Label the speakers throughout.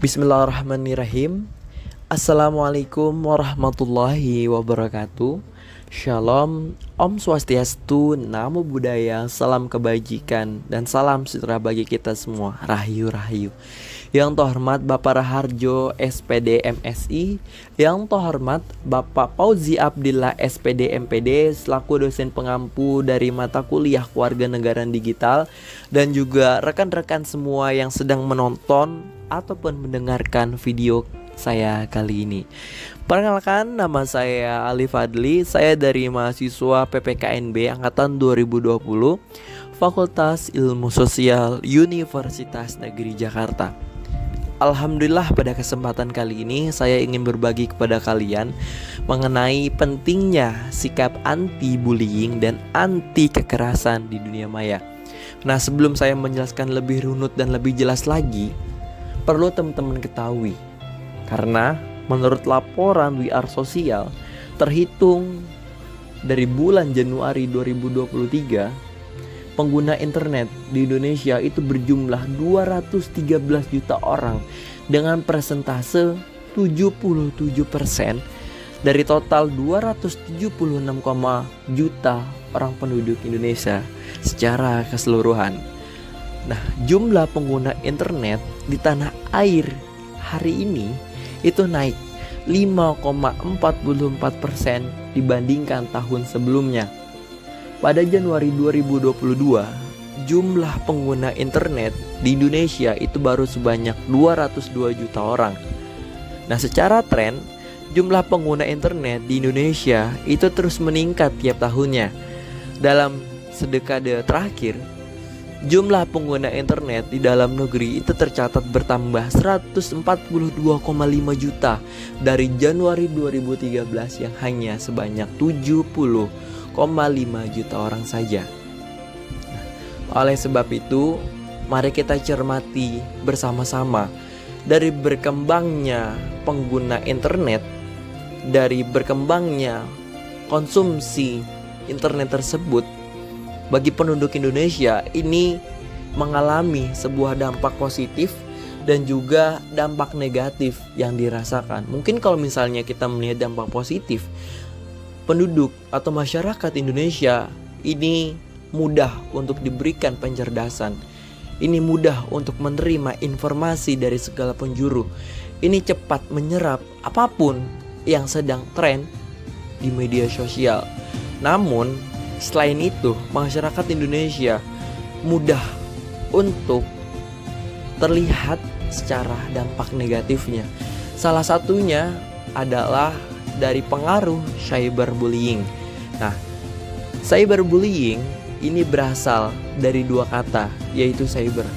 Speaker 1: Bismillahirrahmanirrahim. Assalamualaikum warahmatullahi wabarakatuh. Shalom, Om Swastiastu, Namo Buddhaya, salam kebajikan, dan salam sejahtera bagi kita semua. Rahayu, rahayu. Yang terhormat Bapak Raharjo, SPD MSI. Yang terhormat Bapak Fauzi Abdillah, SPD MPD, selaku dosen pengampu dari mata kuliah Kewarganegaraan Digital, dan juga rekan-rekan semua yang sedang menonton ataupun mendengarkan video saya kali ini. Perkenalkan, nama saya Ali Fadli. Saya dari mahasiswa PPKNB angkatan 2020, Fakultas Ilmu Sosial Universitas Negeri Jakarta. Alhamdulillah, pada kesempatan kali ini saya ingin berbagi kepada kalian mengenai pentingnya sikap anti-bullying dan anti kekerasan di dunia maya. Nah, sebelum saya menjelaskan lebih runut dan lebih jelas lagi, perlu teman-teman ketahui, karena menurut laporan We Are Social, terhitung dari bulan Januari 2023, pengguna internet di Indonesia itu berjumlah 213 juta orang dengan persentase 77% dari total 276, juta orang penduduk Indonesia secara keseluruhan. Nah, jumlah pengguna internet di tanah air hari ini itu naik 5,44% dibandingkan tahun sebelumnya. Pada Januari 2022, jumlah pengguna internet di Indonesia itu baru sebanyak 202 juta orang. Nah, secara tren, jumlah pengguna internet di Indonesia itu terus meningkat tiap tahunnya. Dalam sedekade terakhir, jumlah pengguna internet di dalam negeri itu tercatat bertambah 142,5 juta dari Januari 2013 yang hanya sebanyak 70,5 juta orang saja. Oleh sebab itu, mari kita cermati bersama-sama dari berkembangnya pengguna internet, dari berkembangnya konsumsi internet tersebut bagi penduduk Indonesia ini mengalami sebuah dampak positif dan juga dampak negatif yang dirasakan. Mungkin kalau misalnya kita melihat dampak positif, penduduk atau masyarakat Indonesia ini mudah untuk diberikan pencerdasan. Ini mudah untuk menerima informasi dari segala penjuru. Ini cepat menyerap apapun yang sedang tren di media sosial. Namun, selain itu, masyarakat Indonesia mudah untuk terlihat secara dampak negatifnya. Salah satunya adalah dari pengaruh cyberbullying. Nah, cyberbullying ini berasal dari dua kata, yaitu cyber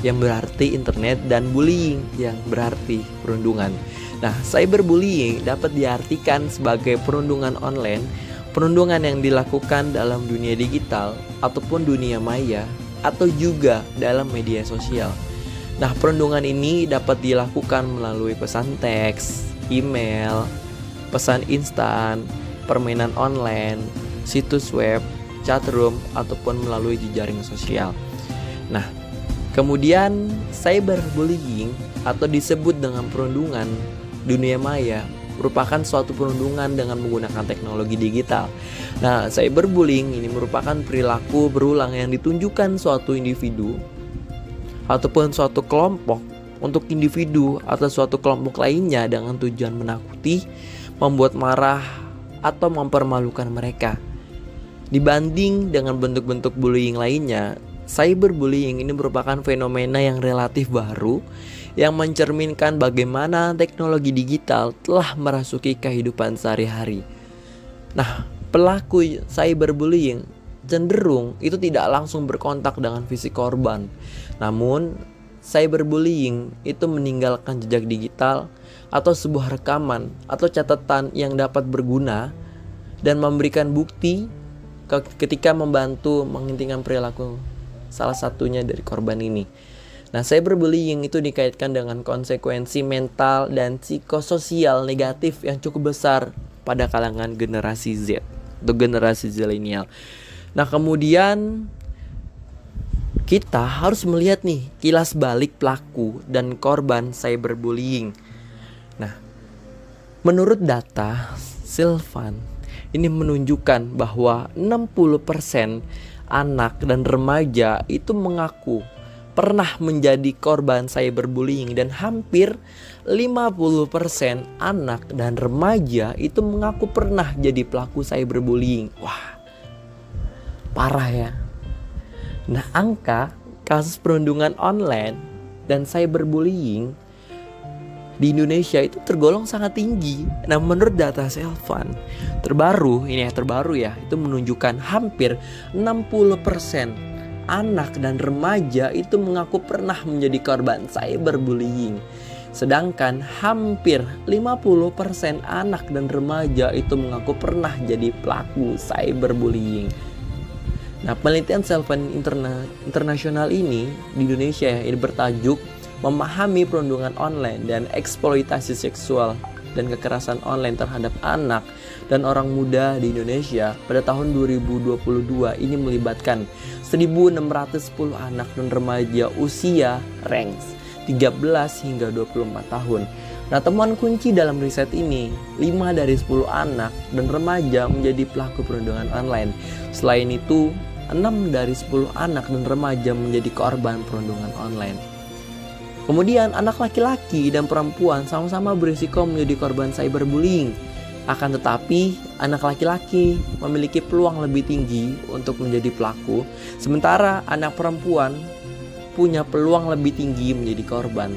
Speaker 1: yang berarti internet dan bullying yang berarti perundungan. Nah, cyberbullying dapat diartikan sebagai perundungan online, perundungan yang dilakukan dalam dunia digital ataupun dunia maya atau juga dalam media sosial. Nah, perundungan ini dapat dilakukan melalui pesan teks, email, pesan instan, permainan online, situs web, chatroom, ataupun melalui jejaring sosial. Nah, kemudian cyberbullying atau disebut dengan perundungan dunia maya merupakan suatu perundungan dengan menggunakan teknologi digital. Nah, cyberbullying ini merupakan perilaku berulang yang ditunjukkan suatu individu ataupun suatu kelompok untuk individu atau suatu kelompok lainnya dengan tujuan menakuti, membuat marah, atau mempermalukan mereka. Dibanding dengan bentuk-bentuk bullying lainnya, cyberbullying ini merupakan fenomena yang relatif baru yang mencerminkan bagaimana teknologi digital telah merasuki kehidupan sehari-hari. Nah, pelaku cyberbullying cenderung itu tidak langsung berkontak dengan fisik korban. Namun, cyberbullying itu meninggalkan jejak digital atau sebuah rekaman atau catatan yang dapat berguna dan memberikan bukti ketika membantu menghentikan perilaku salah satunya dari korban ini. Nah, cyberbullying itu dikaitkan dengan konsekuensi mental dan psikososial negatif yang cukup besar pada kalangan generasi Z atau generasi zilenial. Nah, kemudian kita harus melihat nih kilas balik pelaku dan korban cyberbullying. Nah, menurut data Sylvan, ini menunjukkan bahwa 60% anak dan remaja itu mengaku pernah menjadi korban cyberbullying, dan hampir 50% anak dan remaja itu mengaku pernah jadi pelaku cyberbullying. Wah, parah ya. Nah, angka kasus perundungan online dan cyberbullying di Indonesia itu tergolong sangat tinggi. Nah, menurut data Sylvan terbaru ya, itu menunjukkan hampir 60% anak dan remaja itu mengaku pernah menjadi korban cyberbullying. Sedangkan hampir 50% anak dan remaja itu mengaku pernah jadi pelaku cyberbullying. Nah, penelitian Sylvan internasional ini di Indonesia ini bertajuk Memahami Perundungan Online dan Eksploitasi Seksual dan Kekerasan Online Terhadap Anak dan Orang Muda di Indonesia pada tahun 2022. Ini melibatkan 1.610 anak dan remaja usia range 13 hingga 24 tahun. Nah, temuan kunci dalam riset ini, 5 dari 10 anak dan remaja menjadi pelaku perundungan online. Selain itu, 6 dari 10 anak dan remaja menjadi korban perundungan online. Kemudian anak laki-laki dan perempuan sama-sama berisiko menjadi korban cyberbullying. Akan tetapi anak laki-laki memiliki peluang lebih tinggi untuk menjadi pelaku, sementara anak perempuan punya peluang lebih tinggi menjadi korban.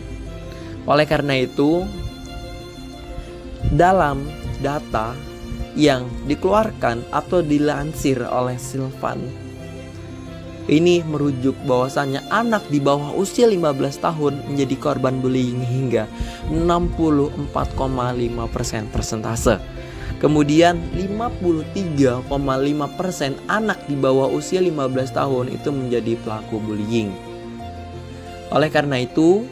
Speaker 1: Oleh karena itu, dalam data yang dikeluarkan atau dilansir oleh Sylvan, ini merujuk bahwasannya anak di bawah usia 15 tahun menjadi korban bullying hingga 64,5% persentase. Kemudian 53,5% anak di bawah usia 15 tahun itu menjadi pelaku bullying. Oleh karena itu,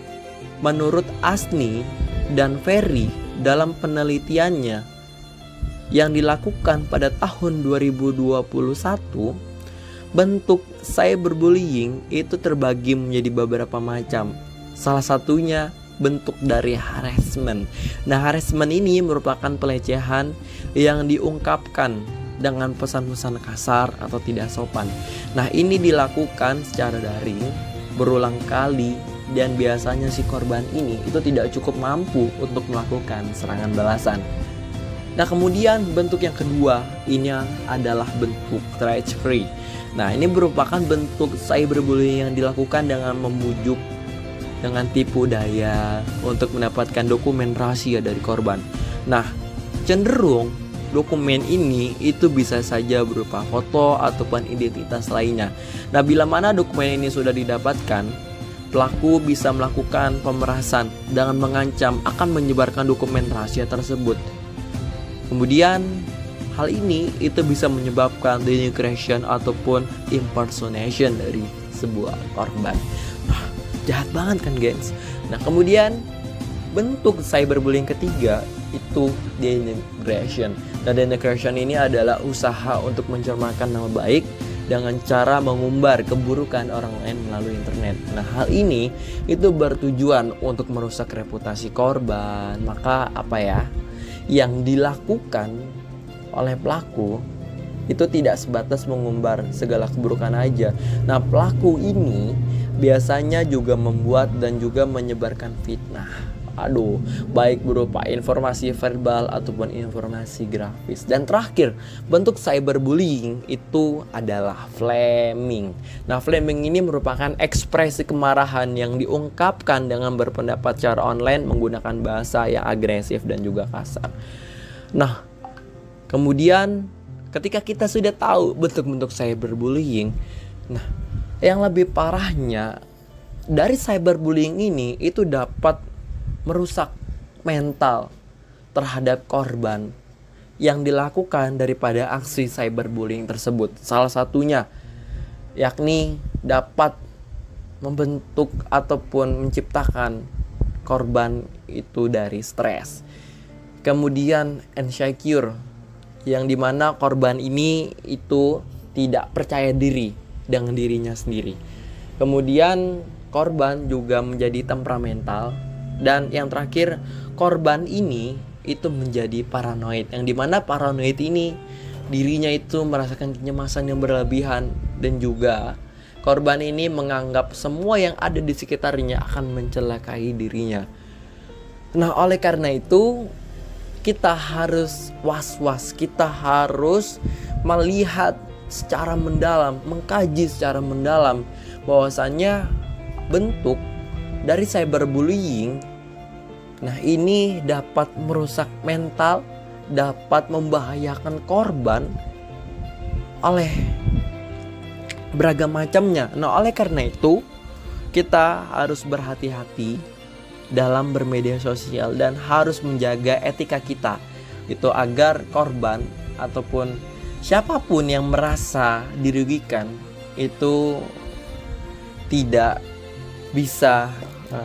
Speaker 1: menurut Asni dan Ferry dalam penelitiannya yang dilakukan pada tahun 2021, bentuk cyberbullying itu terbagi menjadi beberapa macam. Salah satunya bentuk dari harassment. Nah, harassment ini merupakan pelecehan yang diungkapkan dengan pesan-pesan kasar atau tidak sopan. Nah, ini dilakukan secara daring berulang kali, dan biasanya si korban ini itu tidak cukup mampu untuk melakukan serangan balasan. Nah, kemudian bentuk yang kedua ini adalah bentuk treachery. Nah, ini merupakan bentuk cyberbullying yang dilakukan dengan membujuk dengan tipu daya untuk mendapatkan dokumen rahasia dari korban. Nah, cenderung dokumen ini itu bisa saja berupa foto ataupun identitas lainnya. Nah, bila mana dokumen ini sudah didapatkan, pelaku bisa melakukan pemerasan dengan mengancam akan menyebarkan dokumen rahasia tersebut. Kemudian hal ini itu bisa menyebabkan denigration ataupun impersonation dari sebuah korban. Nah, jahat banget kan, guys. Nah, kemudian bentuk cyberbullying ketiga itu denigration. Nah, denigration ini adalah usaha untuk mencemarkan nama baik dengan cara mengumbar keburukan orang lain melalui internet. Nah, hal ini itu bertujuan untuk merusak reputasi korban. Maka yang dilakukan oleh pelaku itu tidak sebatas mengumbar segala keburukan aja. Nah, pelaku ini biasanya juga membuat dan juga menyebarkan fitnah. Baik berupa informasi verbal ataupun informasi grafis. Dan terakhir, bentuk cyberbullying itu adalah flaming. Nah, flaming ini merupakan ekspresi kemarahan yang diungkapkan dengan berpendapat secara online menggunakan bahasa yang agresif dan juga kasar. Nah, kemudian ketika kita sudah tahu bentuk-bentuk cyberbullying, nah, yang lebih parahnya dari cyberbullying ini itu dapat merusak mental terhadap korban yang dilakukan daripada aksi cyberbullying tersebut. Salah satunya yakni dapat membentuk ataupun menciptakan korban itu dari stres. Kemudian insecure, yang dimana korban ini itu tidak percaya diri dengan dirinya sendiri. Kemudian korban juga menjadi temperamental. Dan yang terakhir, korban ini itu menjadi paranoid, yang dimana paranoid ini dirinya itu merasakan kecemasan yang berlebihan, dan juga korban ini menganggap semua yang ada di sekitarnya akan mencelakai dirinya. Nah, oleh karena itu kita harus was-was, kita harus melihat secara mendalam, mengkaji secara mendalam bahwasannya bentuk dari cyberbullying, nah ini dapat merusak mental, dapat membahayakan korban oleh beragam macamnya. Nah, oleh karena itu kita harus berhati-hati dalam bermedia sosial dan harus menjaga etika kita itu agar korban ataupun siapapun yang merasa dirugikan itu tidak bisa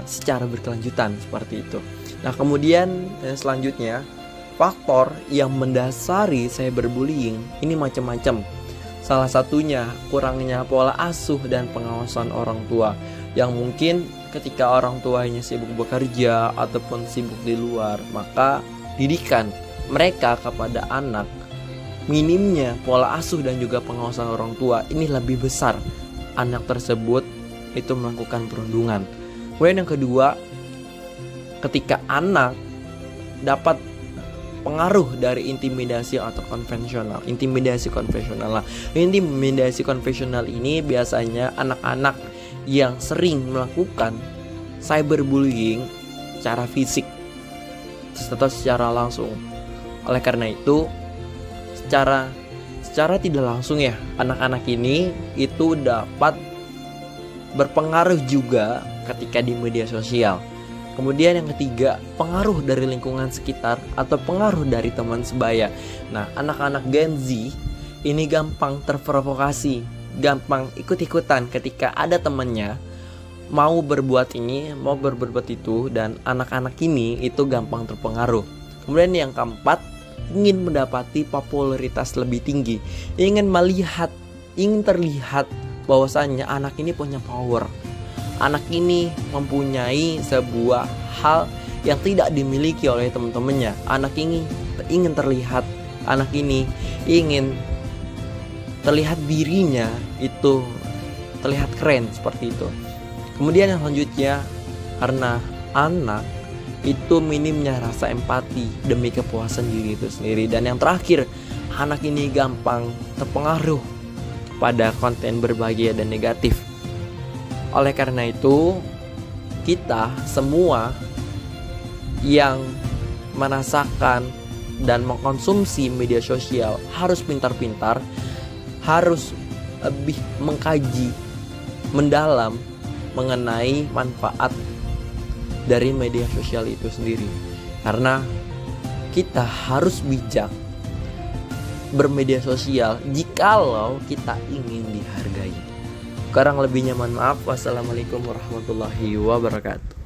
Speaker 1: secara berkelanjutan seperti itu. Nah, kemudian selanjutnya faktor yang mendasari cyberbullying ini macam-macam. Salah satunya kurangnya pola asuh dan pengawasan orang tua, yang mungkin ketika orang tuanya sibuk bekerja ataupun sibuk di luar, maka didikan mereka kepada anak, minimnya pola asuh dan juga pengawasan orang tua ini lebih besar anak tersebut itu melakukan perundungan. Kemudian yang kedua, ketika anak dapat pengaruh dari intimidasi atau konvensional. Intimidasi konvensional ini biasanya anak-anak yang sering melakukan cyberbullying secara fisik atau secara langsung. Oleh karena itu, secara tidak langsung ya, anak-anak ini itu dapat berpengaruh juga ketika di media sosial. Kemudian yang ketiga, pengaruh dari lingkungan sekitar atau pengaruh dari teman sebaya. Nah, anak-anak Gen Z ini gampang terprovokasi, gampang ikut-ikutan ketika ada temannya mau berbuat ini, mau berbuat itu, dan anak-anak ini itu gampang terpengaruh. Kemudian yang keempat, ingin mendapati popularitas lebih tinggi, ingin terlihat bahwasannya anak ini punya power. Anak ini mempunyai sebuah hal yang tidak dimiliki oleh teman-temannya. Anak ini ingin terlihat, anak ini ingin terlihat dirinya itu terlihat keren seperti itu. Kemudian yang selanjutnya, karena anak itu minimnya rasa empati demi kepuasan diri itu sendiri. Dan yang terakhir, anak ini gampang terpengaruh pada konten berbahagia dan negatif. Oleh karena itu, kita semua yang merasakan dan mengkonsumsi media sosial harus pintar-pintar, harus lebih mengkaji mendalam mengenai manfaat dari media sosial itu sendiri. Karena kita harus bijak bermedia sosial jikalau kita ingin dihargai. Kurang lebihnya mohon maaf. Wassalamualaikum warahmatullahi wabarakatuh.